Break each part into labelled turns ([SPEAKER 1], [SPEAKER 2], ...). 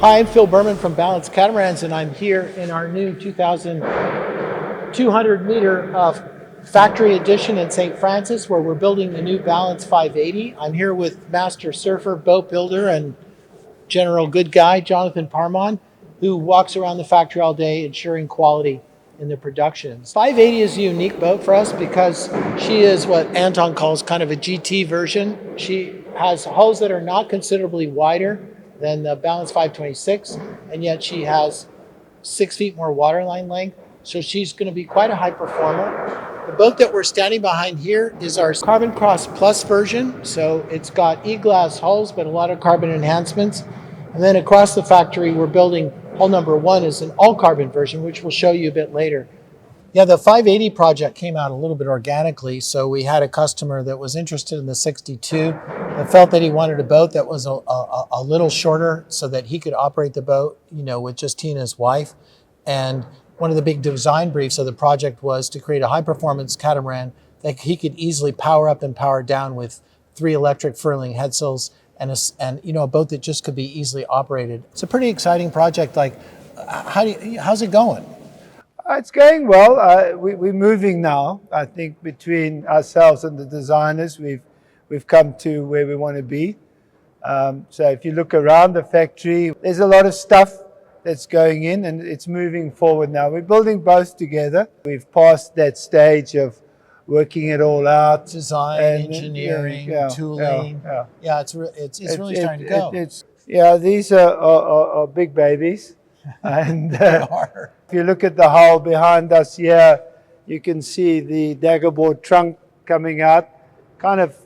[SPEAKER 1] Hi, I'm Phil Berman from Balance Catamarans, and I'm here in our new 2,200 meter factory addition in St. Francis, where we're building the new Balance 580. I'm here with master surfer, boat builder, and general good guy, Jonathan Parmon, who walks around the factory all day ensuring quality in the production. 580 is a unique boat for us because she is what Anton calls kind of a GT version. She has hulls that are not considerably wider than the Balance 526, and yet she has 6 feet more waterline length. So she's going to be quite a high performer. The boat that we're standing behind here is our Carbon Cross Plus version. So it's got e-glass hulls, but a lot of carbon enhancements. And then across the factory, we're building hull number 1 is an all carbon version, which we'll show you a bit later. Yeah, the 580 project came out a little bit organically. So we had a customer that was interested in the 62 that felt that he wanted a boat that was a little shorter so that he could operate the boat, with just he and his wife. And one of the big design briefs of the project was to create a high performance catamaran that he could easily power up and power down with 3 electric furling head sails and a boat that just could be easily operated. It's a pretty exciting project. How's it going?
[SPEAKER 2] It's going well. We're moving now. I think between ourselves and the designers, we've come to where we want to be. So if you look around the factory, there's a lot of stuff that's going in, and it's moving forward now. We're building both together. We've passed that stage of working it all out.
[SPEAKER 1] Design, engineering, tooling. Yeah, it's really starting to go.
[SPEAKER 2] These are big babies. And if you look at the hull behind us here, you can see the daggerboard trunk coming out, kind of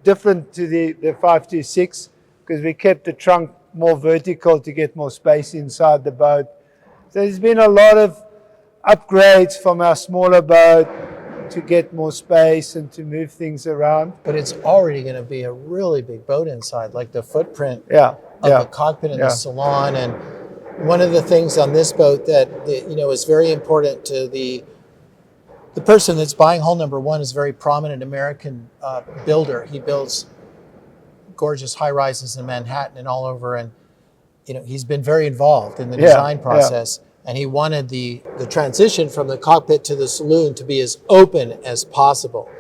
[SPEAKER 2] different to the 526 because we kept the trunk more vertical to get more space inside the boat. So there's been a lot of upgrades from our smaller boat to get more space and to move things around.
[SPEAKER 1] But it's already going to be a really big boat inside, like the footprint of the cockpit and the salon. And one of the things on this boat that is very important to the person that's buying hull number 1 is a very prominent American builder. He builds gorgeous high rises in Manhattan and all over, and he's been very involved in the design process. And he wanted the transition from the cockpit to the saloon to be as open as possible,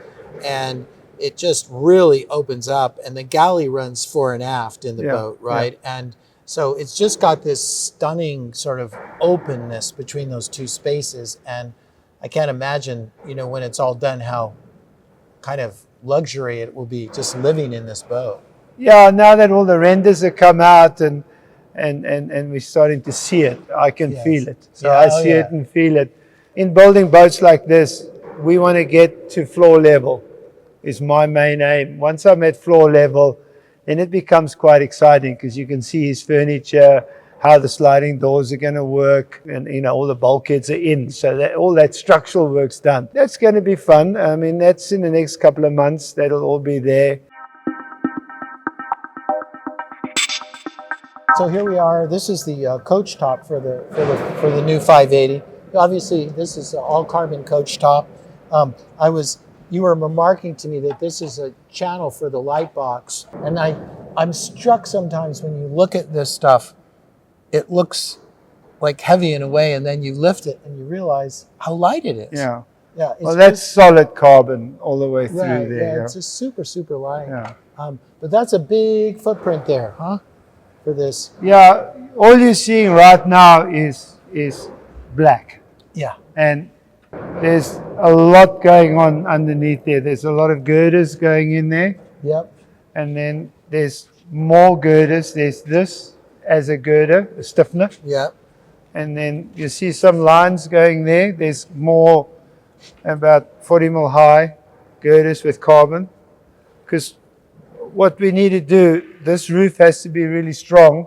[SPEAKER 1] and it just really opens up. And the galley runs fore and aft in the boat, right? And so it's just got this stunning sort of openness between those two spaces. And I can't imagine, when it's all done, how kind of luxury it will be just living in this boat.
[SPEAKER 2] Yeah, now that all the renders have come out and we're starting to see it, I can feel it. So I see it and feel it. In building boats like this, we want to get to floor level is my main aim. Once I'm at floor level, then it becomes quite exciting because you can see his furniture, how the sliding doors are going to work, and all the bulkheads are in, so that all that structural work's done. That's going to be fun. I mean, that's in the next couple of months. That'll all be there.
[SPEAKER 1] So here we are. This is the coach top for the new 580. Obviously, this is an all carbon coach top. You were remarking to me that this is a channel for the light box, and I'm struck sometimes when you look at this stuff, it looks like heavy in a way, and then you lift it and you realize how light it is.
[SPEAKER 2] Yeah.
[SPEAKER 1] Well,
[SPEAKER 2] that's solid carbon all the way through there.
[SPEAKER 1] Yeah, it's just super, super light. Yeah. But that's a big footprint there, huh? For this.
[SPEAKER 2] Yeah. All you're seeing right now is black.
[SPEAKER 1] Yeah.
[SPEAKER 2] And there's a lot going on underneath there. There's a lot of girders going in there.
[SPEAKER 1] Yep.
[SPEAKER 2] And then there's more girders. There's this as a girder, a stiffener.
[SPEAKER 1] Yep.
[SPEAKER 2] And then you see some lines going there. There's more, about 40 mil high girders with carbon. Because what we need to do, this roof has to be really strong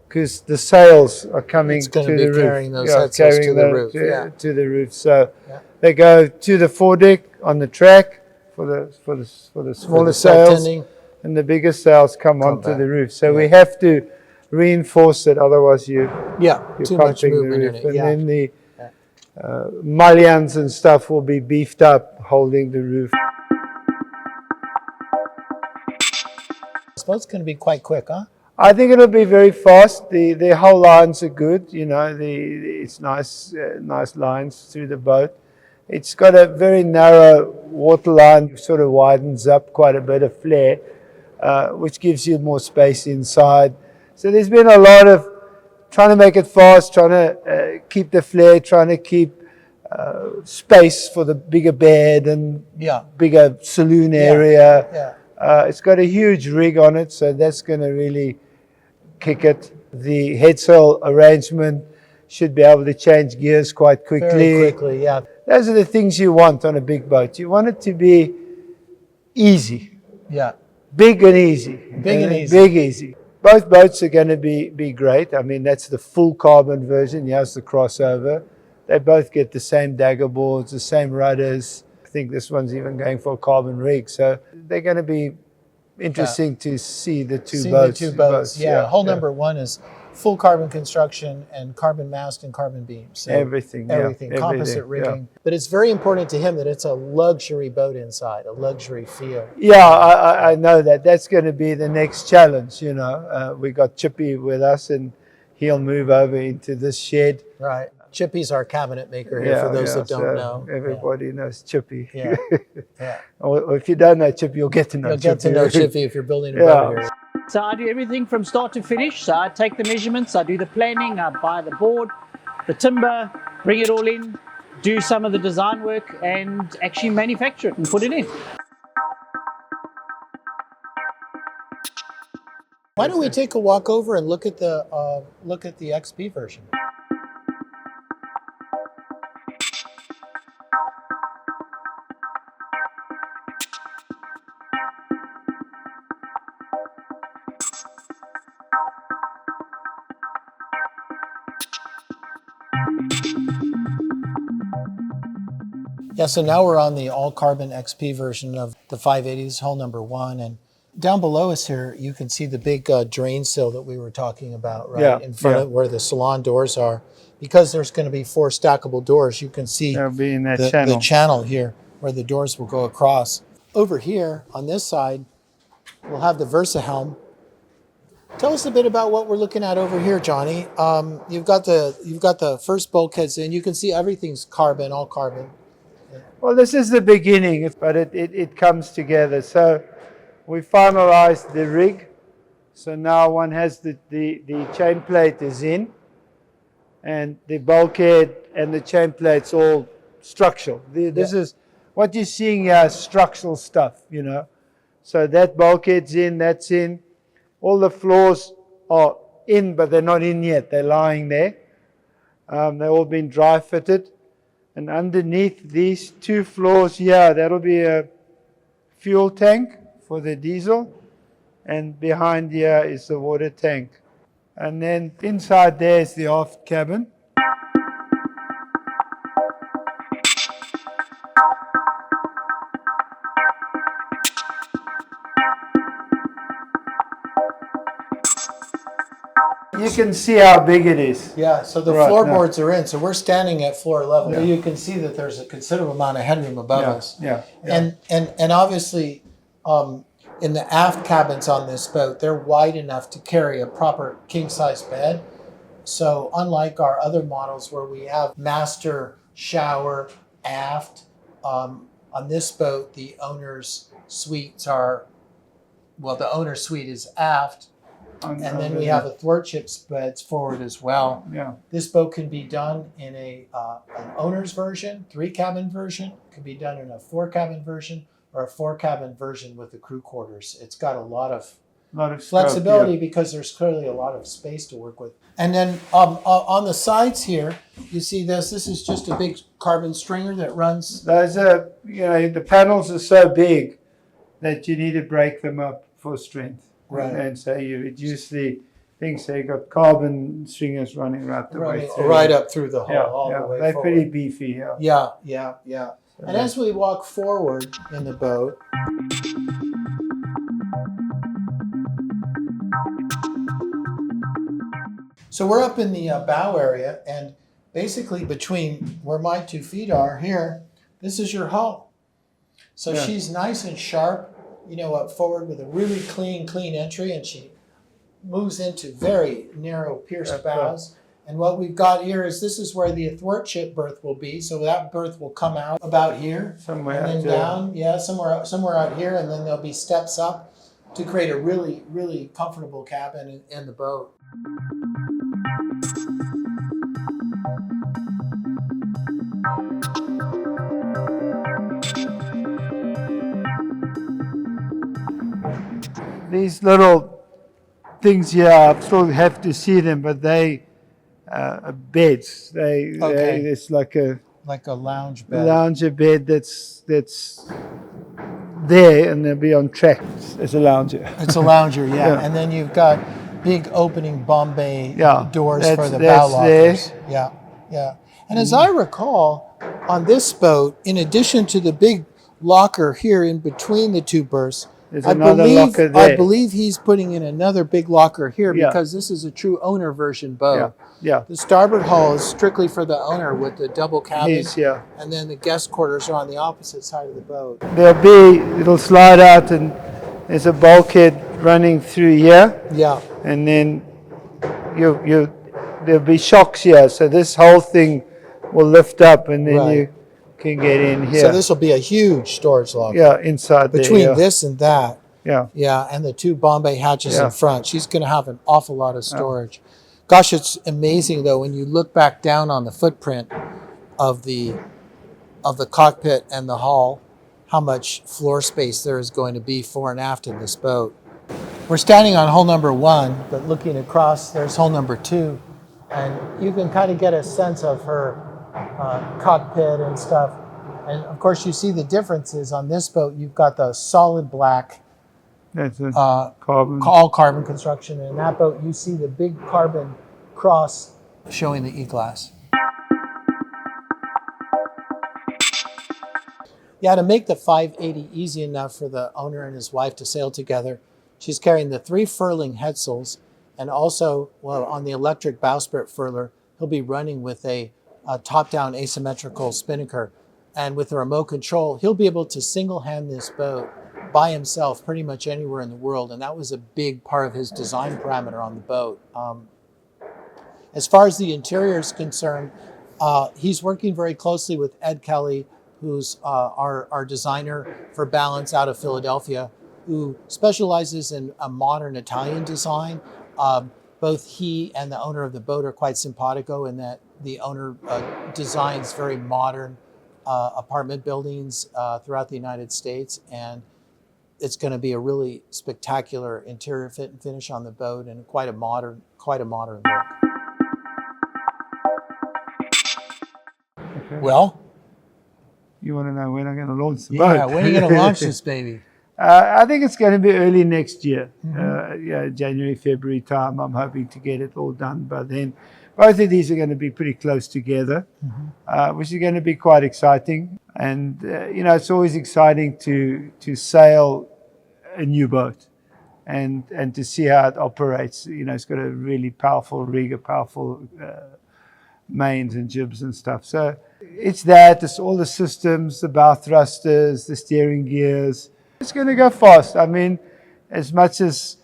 [SPEAKER 2] because the sails are coming to the roof. It's going to be
[SPEAKER 1] carrying those head sails to the roof.
[SPEAKER 2] To the roof. So they go to the foredeck on the track for the smaller sails, and the bigger sails come onto the roof. So we have to reinforce it, otherwise you're
[SPEAKER 1] too much movement
[SPEAKER 2] the roof.
[SPEAKER 1] in it.
[SPEAKER 2] And then the mullions and stuff will be beefed up holding the roof.
[SPEAKER 1] I suppose it's going to be quite quick, huh?
[SPEAKER 2] I think it'll be very fast. The whole lines are good. You know, it's nice, nice lines through the boat. It's got a very narrow waterline, sort of widens up quite a bit of flare, which gives you more space inside. So there's been a lot of trying to make it fast, trying to keep the flare, trying to keep space for the bigger bed and bigger saloon area. It's got a huge rig on it, so that's going to really kick it. The headsail arrangement should be able to change gears quite quickly.
[SPEAKER 1] Very quickly, yeah.
[SPEAKER 2] Those are the things you want on a big boat. You want it to be easy.
[SPEAKER 1] Yeah.
[SPEAKER 2] Big and easy.
[SPEAKER 1] Big and easy.
[SPEAKER 2] Big, easy. Both boats are going to be great. I mean, that's the full carbon version. Here's the crossover. They both get the same dagger boards, the same rudders. I think this one's even going for a carbon rig. So they're going to be interesting to see the two boats.
[SPEAKER 1] Yeah. Hull number one is full carbon construction and carbon mast and carbon beams. So
[SPEAKER 2] everything.
[SPEAKER 1] Composite rigging. But it's very important to him that it's a luxury boat inside, a luxury feel.
[SPEAKER 2] Yeah, I know that. That's going to be the next challenge, you know. We got Chippy with us, and he'll move over into this shed.
[SPEAKER 1] Right. Chippy's our cabinet maker here, for those that don't know.
[SPEAKER 2] Everybody knows Chippy.
[SPEAKER 1] Yeah.
[SPEAKER 2] Or if you don't know Chippy, you'll get to know Chippy.
[SPEAKER 1] You'll get to know Chippy if you're building a boat here.
[SPEAKER 3] So I do everything from start to finish. So I take the measurements, I do the planning, I buy the board, the timber, bring it all in, do some of the design work, and actually manufacture it and put it in.
[SPEAKER 1] Why don't we take a walk over and look at the XP version? Yeah, so now we're on the all-carbon XP version of the 580s, hull number one. And down below us here, you can see the big drain sill that we were talking about, right? In front of where the salon doors are. Because there's going to be 4 stackable doors, you can see the channel here where the doors will go across. Over here, on this side, we'll have the Versa helm. Tell us a bit about what we're looking at over here, Johnny. You've got the first bulkheads in. You can see everything's carbon, all carbon.
[SPEAKER 2] Well, this is the beginning, but it comes together. So we finalized the rig. So now one has the chain plate is in, and the bulkhead and the chain plate's all structural. This is what you're seeing here is structural stuff, you know. So that bulkhead's in, that's in. All the floors are in, but they're not in yet. They're lying there. They've all been dry fitted. And underneath these 2 floors here, that'll be a fuel tank for the diesel. And behind here is the water tank. And then inside there is the aft cabin. You can see how big it is.
[SPEAKER 1] Yeah, so the floorboards are in. So we're standing at floor level. Yeah. You can see that there's a considerable amount of headroom above us. And obviously, in the aft cabins on this boat, they're wide enough to carry a proper king-size bed. So unlike our other models where we have master shower aft, on this boat, the owner's suites are, the owner's suite is aft. And then we have a thwartships beds forward as well.
[SPEAKER 2] Yeah.
[SPEAKER 1] This boat can be done in an owner's version, 3-cabin version. It can be done in a 4-cabin version or a 4-cabin version with the crew quarters. It's got a lot of flexibility because there's clearly a lot of space to work with. And then on the sides here, you see this. This is just a big carbon stringer that runs.
[SPEAKER 2] Those are, the panels are so big that you need to break them up for strength.
[SPEAKER 1] Right.
[SPEAKER 2] And so you reduce the things. So you got carbon stringers running right the way through.
[SPEAKER 1] Right up through the hull, all the way
[SPEAKER 2] they're
[SPEAKER 1] forward.
[SPEAKER 2] pretty beefy.
[SPEAKER 1] Yeah. And as we walk forward in the boat, so we're up in the bow area, and basically between where my 2 feet are here, this is your hull. So she's nice and sharp, up forward with a really clean entry, and she moves into very narrow pierced bows. And what we've got here is this is where the athwartship berth will be. So that berth will come out about here.
[SPEAKER 2] Somewhere
[SPEAKER 1] and then
[SPEAKER 2] out there.
[SPEAKER 1] down. Yeah, somewhere out here. And then there'll be steps up to create a really, really comfortable cabin in the boat.
[SPEAKER 2] These little things here, I still have to see them, but they are beds.
[SPEAKER 1] Okay.
[SPEAKER 2] It's like a
[SPEAKER 1] Like a lounge bed.
[SPEAKER 2] lounger bed that's there, and they'll be on track as a lounger.
[SPEAKER 1] It's a lounger, yeah.
[SPEAKER 2] Yeah.
[SPEAKER 1] And then you've got big opening Bombay
[SPEAKER 2] Yeah,
[SPEAKER 1] doors for
[SPEAKER 2] that's-
[SPEAKER 1] the bow
[SPEAKER 2] that's
[SPEAKER 1] lockers. Yeah, yeah. And as I recall, on this boat, in addition to the big locker here in between the two berths,
[SPEAKER 2] There's another locker
[SPEAKER 1] I
[SPEAKER 2] there.
[SPEAKER 1] believe he's putting in another big locker here
[SPEAKER 2] Yeah.
[SPEAKER 1] because this is a true owner version boat.
[SPEAKER 2] Yeah, yeah.
[SPEAKER 1] The starboard hull is strictly for the owner with the double cabin,
[SPEAKER 2] Yeah.
[SPEAKER 1] and then the guest quarters are on the opposite side of the boat.
[SPEAKER 2] It'll slide out, and there's a bulkhead running through here,
[SPEAKER 1] Yeah,
[SPEAKER 2] and then there'll be shocks here, so this whole thing will lift up, and then
[SPEAKER 1] Right.
[SPEAKER 2] you can get in here.
[SPEAKER 1] so this will be a huge storage locker.
[SPEAKER 2] yeah, inside
[SPEAKER 1] Between
[SPEAKER 2] there.
[SPEAKER 1] this and that,
[SPEAKER 2] Yeah.
[SPEAKER 1] yeah, and the two Bombay hatches
[SPEAKER 2] Yeah.
[SPEAKER 1] in front, she's going to have an awful lot of storage. Gosh, it's amazing though when you look back down on the footprint of the cockpit and the hull, how much floor space there is going to be fore and aft in this boat. We're standing on hull number 1, but looking across, there's hull number 2, and you can kind of get a sense of her cockpit and stuff. And of course, you see the differences on this boat. You've got the solid black,
[SPEAKER 2] That's a carbon.
[SPEAKER 1] all carbon construction. And in that boat, you see the big carbon cross showing the E-glass. Yeah, to make the 580 easy enough for the owner and his wife to sail together, she's carrying the 3 furling headsails, and also, well, on the electric bowsprit furler, he'll be running with a top-down asymmetrical spinnaker. And with the remote control, he'll be able to single-hand this boat by himself pretty much anywhere in the world. And that was a big part of his design parameter on the boat. As far as the interior is concerned, he's working very closely with Ed Kelly, who's our designer for Balance out of Philadelphia, who specializes in a modern Italian design. Both he and the owner of the boat are quite simpatico in that the owner designs very modern apartment buildings throughout the United States, and it's going to be a really spectacular interior fit and finish on the boat, and quite a modern look.
[SPEAKER 2] Okay.
[SPEAKER 1] Well,
[SPEAKER 2] You want to know when I'm going to launch the
[SPEAKER 1] yeah,
[SPEAKER 2] boat?
[SPEAKER 1] when are you going to launch this baby?
[SPEAKER 2] I think it's going to be early next year,
[SPEAKER 1] Mm-hmm.
[SPEAKER 2] January, February time. I'm hoping to get it all done by then. Both of these are going to be pretty close together, which is going to be quite exciting. And it's always exciting to sail a new boat and to see how it operates. It's got a really powerful rig, a powerful mains and jibs and stuff. So it's all the systems, the bow thrusters, the steering gears. It's going to go fast. I mean, as much as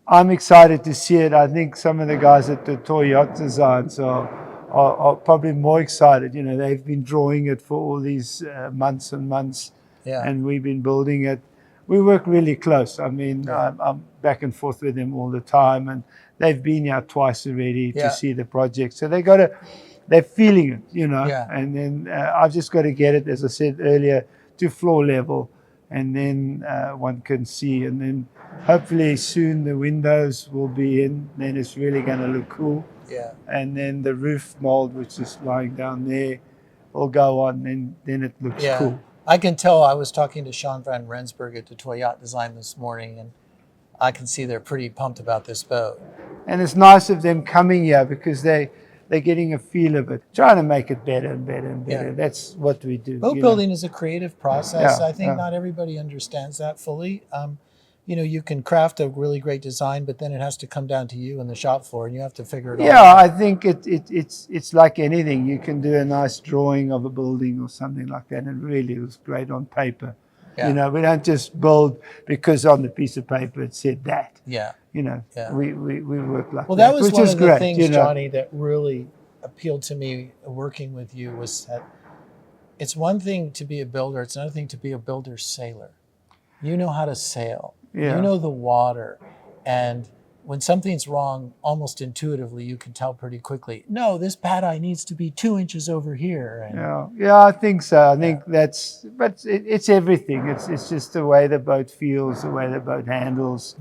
[SPEAKER 2] I'm excited to see it, I think some of the guys at the Toy Yacht Designs are probably more excited. They've been drawing it for all these months and months, and we've been building it. We work really close. I mean, I'm back and forth with them all the time, and they've been here twice already to see the project. So they're feeling it, and then I've just got to get it, as I said earlier, to floor level. And then one can see, and then hopefully soon the windows will be in, then it's really going to look cool.
[SPEAKER 1] Yeah.
[SPEAKER 2] And then the roof mold, which is lying down there, will go on, and then it looks cool.
[SPEAKER 1] I can tell. I was talking to Sean Van Rensburg at the Toy Yacht Design this morning, and I can see they're pretty pumped about this boat.
[SPEAKER 2] And it's nice of them coming here because they're getting a feel of it, trying to make it better and better and better.
[SPEAKER 1] Yeah.
[SPEAKER 2] That's what we do.
[SPEAKER 1] Boat building is a creative process.
[SPEAKER 2] Yeah,
[SPEAKER 1] I think not everybody understands that fully. You can craft a really great design, but then it has to come down to you in the shop floor, and you have to figure it all
[SPEAKER 2] Yeah,
[SPEAKER 1] out.
[SPEAKER 2] I think it's like anything. You can do a nice drawing of a building or something like that, and it really looks great on paper.
[SPEAKER 3] Yeah.
[SPEAKER 2] You know, we don't just build because on the piece of paper it said that.
[SPEAKER 3] Yeah.
[SPEAKER 2] You know,
[SPEAKER 3] Yeah.
[SPEAKER 2] we work like
[SPEAKER 1] Well, that was
[SPEAKER 2] which
[SPEAKER 1] one
[SPEAKER 2] is
[SPEAKER 1] of the
[SPEAKER 2] great,
[SPEAKER 1] things,
[SPEAKER 2] you know.
[SPEAKER 1] Johnny, that really appealed to me working with you was that it's one thing to be a builder, it's another thing to be a builder sailor. You know how to sail.
[SPEAKER 2] Yeah.
[SPEAKER 1] You know the water. And when something's wrong, almost intuitively, you can tell pretty quickly, no, this pad eye needs to be 2 inches over here. And
[SPEAKER 2] Yeah, I think so. I think that's, but it's everything. It's just the way the boat feels, the way the boat handles.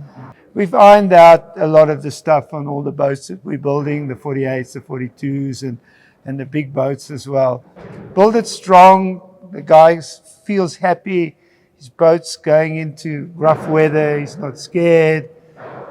[SPEAKER 2] We've ironed out a lot of the stuff on all the boats that we're building, the 48s, the 42s, and the big boats as well. Build it strong. The guy feels happy. His boat's going into rough weather. He's not scared.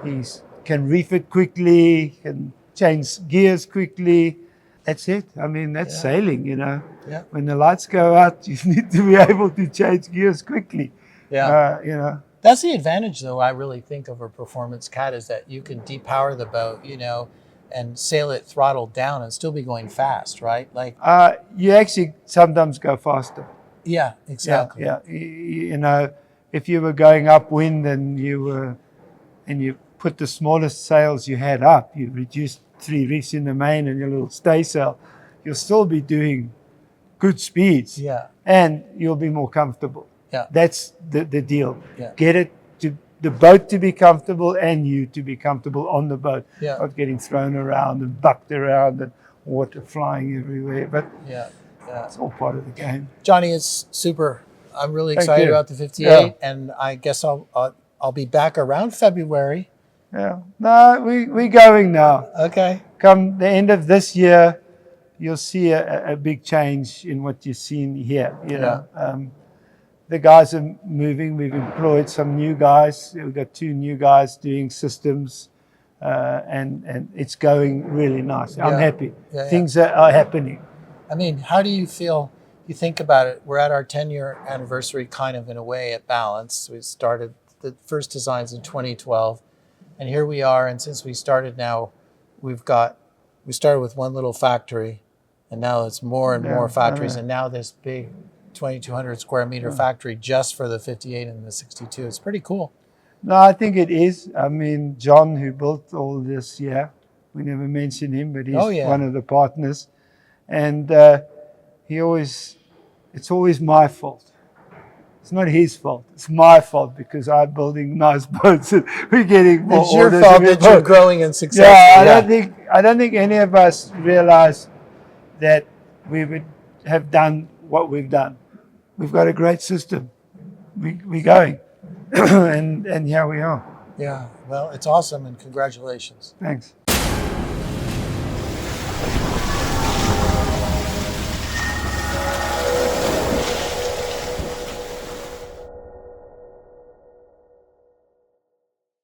[SPEAKER 2] He can refit quickly, can change gears quickly. That's it. I mean, that's sailing, you know.
[SPEAKER 1] Yeah.
[SPEAKER 2] When the lights go out, you need to be able to change gears quickly.
[SPEAKER 1] yeah.
[SPEAKER 2] You know.
[SPEAKER 1] That's the advantage, though, I really think of a performance cat is that you can depower the boat, you know, and sail it throttled down and still be going fast, right? Like,
[SPEAKER 2] You actually sometimes go faster.
[SPEAKER 1] yeah, exactly.
[SPEAKER 2] Yeah. You know, if you were going upwind and you put the smallest sails you had up, you reduced 3 reefs in the main and your little staysail, you'll still be doing good speeds.
[SPEAKER 1] Yeah.
[SPEAKER 2] And you'll be more comfortable.
[SPEAKER 1] Yeah.
[SPEAKER 2] That's the deal.
[SPEAKER 1] Yeah.
[SPEAKER 2] Get it to the boat to be comfortable and you to be comfortable on the boat.
[SPEAKER 1] Yeah.
[SPEAKER 2] Not getting thrown around and bucked around and water flying everywhere. But
[SPEAKER 1] Yeah. Yeah.
[SPEAKER 2] it's all part of the game.
[SPEAKER 1] Johnny, it's super. I'm really
[SPEAKER 2] Thank
[SPEAKER 1] excited
[SPEAKER 2] you.
[SPEAKER 1] about the 58,
[SPEAKER 2] Yeah.
[SPEAKER 1] and I guess I'll be back around February.
[SPEAKER 2] Yeah. No, we're going now.
[SPEAKER 1] Okay.
[SPEAKER 2] Come the end of this year, you'll see a big change in what you've seen here. You know, the guys are moving. We've employed some new guys. We've got 2 new guys doing systems, and it's going really nice. I'm
[SPEAKER 1] Yeah.
[SPEAKER 2] happy.
[SPEAKER 1] Yeah,
[SPEAKER 2] Things are happening.
[SPEAKER 1] I mean, how do you feel? You think about it. We're at our 10-year anniversary, kind of in a way, at Balance. We started the first designs in 2012, and here we are. And since we started now, we started with one little factory, and now it's more and more factories, and now this big 2,200 square meter factory just for the 58 and the 62. It's pretty cool.
[SPEAKER 2] No, I think it is. I mean, John, who built all this, we never mention him, but he's one of the partners. And it's always my fault. It's not his fault. It's my fault because I'm building nice boats and we're getting more
[SPEAKER 1] It's your
[SPEAKER 2] orders
[SPEAKER 1] fault
[SPEAKER 2] and
[SPEAKER 1] that
[SPEAKER 2] we're
[SPEAKER 1] you're
[SPEAKER 2] both-
[SPEAKER 1] growing and successful.
[SPEAKER 2] Yeah, I don't think any of us realize that we would have done what we've done. We've got a great system. We're going, and here we are.
[SPEAKER 1] Yeah. Well, it's awesome, and congratulations.
[SPEAKER 2] Thanks.